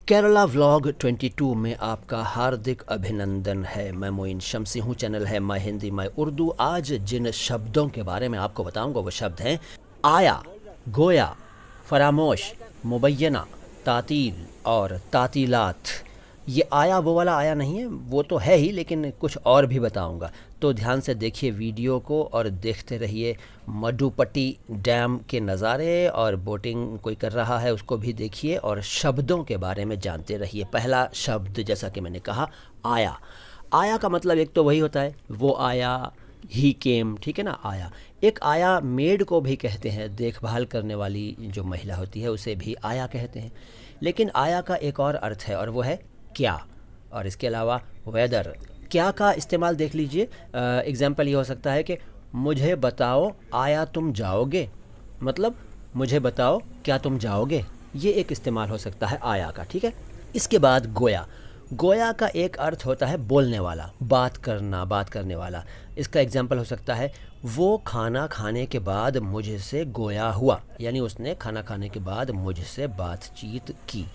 Kerala vlog 22 में आपका हार्दिक अभिनंदन है। मैं मोइन शम्सी हूँ, चैनल है माय हिंदी माय उर्दू। आज जिन शब्दों के बारे में आपको बताऊंगा वो शब्द हैं आया, गोया, फरामोश, मुबैना, तातील और तातीलात। ये आया वो वाला आया नहीं है, वो तो है ही, लेकिन कुछ और भी बताऊंगा। तो ध्यान से देखिए वीडियो को और देखते रहिए। मडुपट्टी डैम के नज़ारे और बोटिंग कोई कर रहा है उसको भी देखिए और शब्दों के बारे में जानते रहिए। पहला शब्द जैसा कि मैंने कहा आया। आया का मतलब एक तो वही होता है वो आया, ही केम, ठीक है ना। आया, एक आया मेड को भी कहते हैं, देखभाल करने वाली जो महिला होती है उसे भी आया कहते हैं। लेकिन आया का एक और अर्थ है और वो है क्या। और इसके अलावा वेदर, क्या का इस्तेमाल देख लीजिए। एग्ज़ाम्पल ये हो सकता है कि मुझे बताओ आया तुम जाओगे, मतलब मुझे बताओ क्या तुम जाओगे। ये एक इस्तेमाल हो सकता है आया का, ठीक है। इसके बाद गोया। गोया का एक अर्थ होता है बोलने वाला, बात करना, बात करने वाला। इसका एग्जाम्पल हो सकता है वो खाना खाने के बाद मुझसे गोया हुआ, यानी उसने खाना खाने के बाद मुझसे बातचीत की।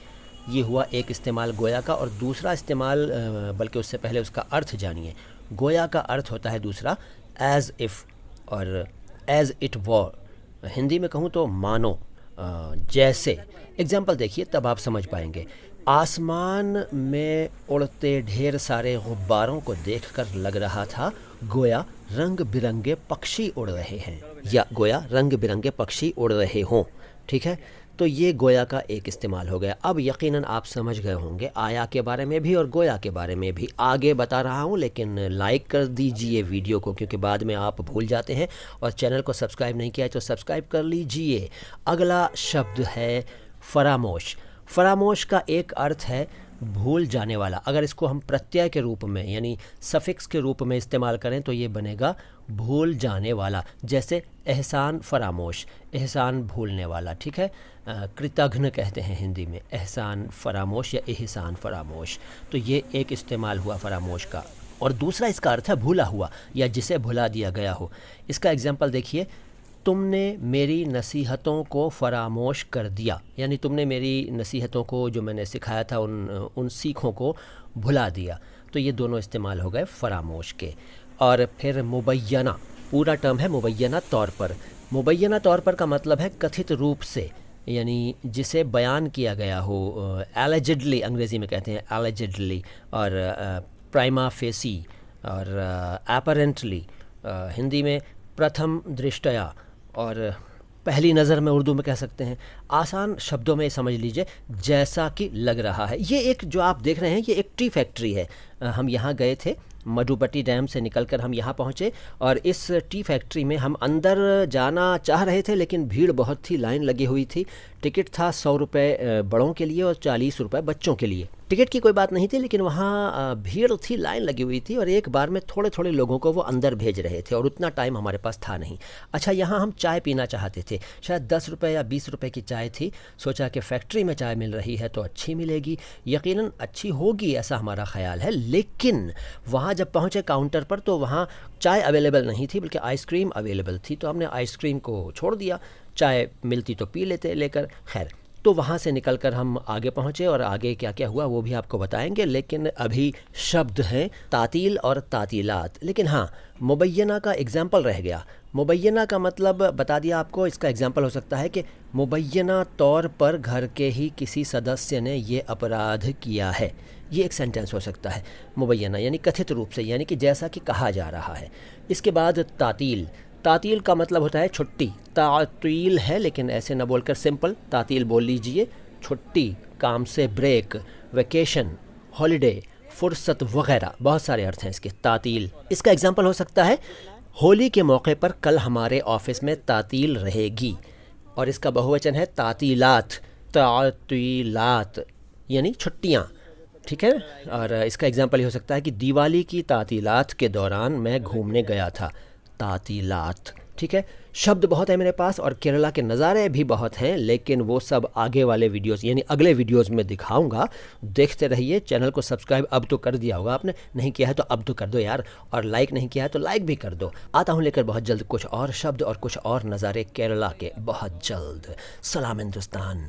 ये हुआ एक इस्तेमाल गोया का। और दूसरा इस्तेमाल, बल्कि उससे पहले उसका अर्थ जानिए। गोया का अर्थ होता है दूसरा एज़ इफ़ और एज़ इट वॉर। हिंदी में कहूँ तो मानो, जैसे। एग्जाम्पल देखिए तब आप समझ पाएंगे। आसमान में उड़ते ढेर सारे गुब्बारों को देखकर लग रहा था गोया रंग बिरंगे पक्षी उड़ रहे हैं, या गोया रंग बिरंगे पक्षी उड़ रहे हों, ठीक है। तो ये गोया का एक इस्तेमाल हो गया। अब यकीनन आप समझ गए होंगे आया के बारे में भी और गोया के बारे में भी। आगे बता रहा हूँ, लेकिन लाइक कर दीजिए वीडियो को, क्योंकि बाद में आप भूल जाते हैं। और चैनल को सब्सक्राइब नहीं किया है तो सब्सक्राइब कर लीजिए। अगला शब्द है फरामोश। फरामोश का एक अर्थ है भूल जाने वाला। अगर इसको हम प्रत्यय के रूप में यानी सफिक्स के रूप में इस्तेमाल करें तो ये बनेगा भूल जाने वाला। जैसे एहसान फरामोश, एहसान भूलने वाला, ठीक है। कृतघ्न कहते हैं हिंदी में, एहसान फरामोश या एहसान फरामोश। तो ये एक इस्तेमाल हुआ फरामोश का। और दूसरा इसका अर्थ है भूला हुआ या जिसे भुला दिया गया हो। इसका एग्जाम्पल देखिए, तुमने मेरी नसीहतों को फरामोश कर दिया, यानी तुमने मेरी नसीहतों को जो मैंने सिखाया था उन सीखों को भुला दिया। तो ये दोनों इस्तेमाल हो गए फरामोश के। और फिर मुबैना, पूरा टर्म है मुबैना तौर पर। मुबैना तौर पर का मतलब है कथित रूप से, यानी जिसे बयान किया गया हो। एलिजिडली अंग्रेज़ी में कहते हैं एलिजिडली, और प्राइमा फेसी और एपरेंटली हिंदी में प्रथम दृष्टया और पहली नज़र में उर्दू में कह सकते हैं। आसान शब्दों में समझ लीजिए जैसा कि लग रहा है। ये एक जो आप देख रहे हैं ये एक टी फैक्ट्री है। हम यहाँ गए थे, मडुपट्टी डैम से निकलकर हम यहाँ पहुँचे और इस टी फैक्ट्री में हम अंदर जाना चाह रहे थे, लेकिन भीड़ बहुत थी, लाइन लगी हुई थी। टिकट था 100 रुपये बड़ों के लिए और 40 रुपये बच्चों के लिए। टिकट की कोई बात नहीं थी, लेकिन वहाँ भीड़ थी, लाइन लगी हुई थी और एक बार में थोड़े थोड़े लोगों को वो अंदर भेज रहे थे और उतना टाइम हमारे पास था नहीं। अच्छा, यहाँ हम चाय पीना चाहते थे। शायद 10 रुपये या 20 रुपये की चाय थी। सोचा कि फैक्ट्री में चाय मिल रही है तो अच्छी मिलेगी, यकीनन अच्छी होगी, ऐसा हमारा ख्याल है। लेकिन वहाँ जब पहुँचे काउंटर पर तो वहाँ चाय अवेलेबल नहीं थी, बल्कि आइसक्रीम अवेलेबल थी। तो हमने आइसक्रीम को छोड़ दिया, चाय मिलती तो पी लेते लेकर। खैर, तो वहाँ से निकलकर हम आगे पहुँचे और आगे क्या क्या हुआ वो भी आपको बताएंगे। लेकिन अभी शब्द हैं तातील और तातीलात। लेकिन हाँ, मुबैना का एग्ज़ाम्पल रह गया। मुबैना का मतलब बता दिया आपको। इसका एग्ज़ाम्पल हो सकता है कि मुबैना तौर पर घर के ही किसी सदस्य ने ये अपराध किया है। ये एक सेंटेंस हो सकता है। मुबैना यानी कथित रूप से, यानी कि जैसा कि कहा जा रहा है। इसके बाद तातील। तातील का मतलब होता है छुट्टी। तातील है लेकिन ऐसे ना बोलकर सिंपल तातील बोल लीजिए। छुट्टी, काम से ब्रेक, वेकेशन, हॉलिडे, फुर्सत वगैरह, बहुत सारे अर्थ हैं इसके। तातील, इसका एग्जाम्पल हो सकता है होली के मौके पर कल हमारे ऑफिस में तातील रहेगी। और इसका बहुवचन है तातीलात। तातीलात यानी छुट्टियाँ, ठीक है। और इसका एग्जाम्पल ये हो सकता है कि दिवाली की तातीलात के दौरान मैं घूमने गया था। तातीलात, ठीक है। शब्द बहुत है मेरे पास और केरला के नज़ारे भी बहुत हैं, लेकिन वो सब आगे वाले वीडियोस यानी अगले वीडियोस में दिखाऊंगा। देखते रहिए। चैनल को सब्सक्राइब अब तो कर दिया होगा आपने, नहीं किया है तो अब तो कर दो यार। और लाइक नहीं किया है तो लाइक भी कर दो। आता हूँ लेकर बहुत जल्द कुछ और शब्द और कुछ और नज़ारे केरला के, बहुत जल्द। सलाम हिंदुस्तान।